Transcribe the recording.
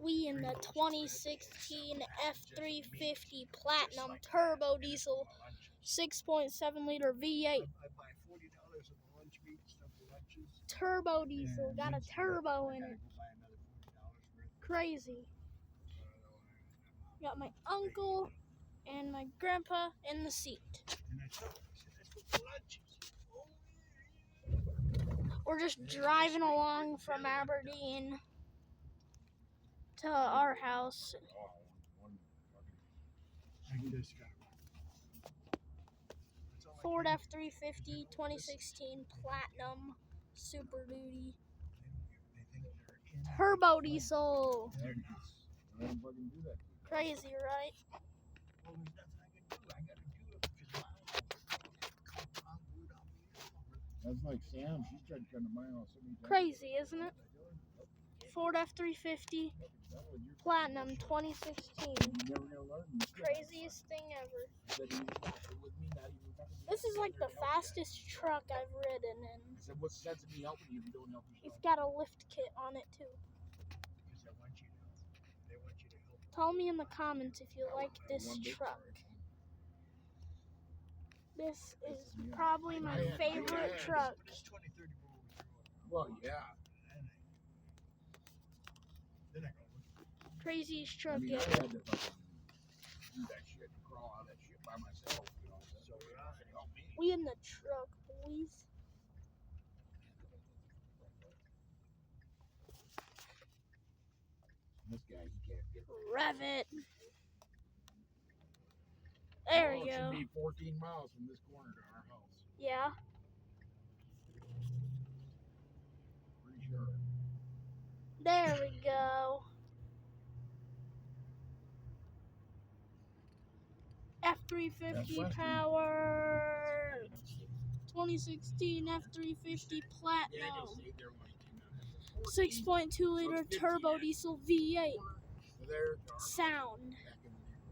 We in the 2016 F350 Platinum Turbo Diesel 6.7 liter V8. Turbo Diesel, got a turbo in it. Crazy. Got my uncle and my grandpa in the seat. We're just driving along from Aberdeen to our house. Ford F350 2016 Platinum Super Duty Turbo Diesel. Crazy, right? That's like Sam. She's tried to come to my house. Crazy, isn't it? Ford F350 Platinum 2016. Craziest thing ever. This is like the fastest truck I've ridden in. What's the sense of me helping you if you don't help me? It's got a lift kit on it too. Tell me in the comments if you like this truck. This is probably my favorite truck. Well, yeah. Craziest truck I ever. had to fucking do that shit, crawl out of that shit by myself, you know. So you're not gonna help me. We in the truck, boys. This guy, he can't get Rev it. There we It go. should be 14 miles from this corner to our house. Yeah. Pretty sure. There we go. F350 power. 2016 F350 Platinum. 6.2 liter turbo diesel V8. Sound.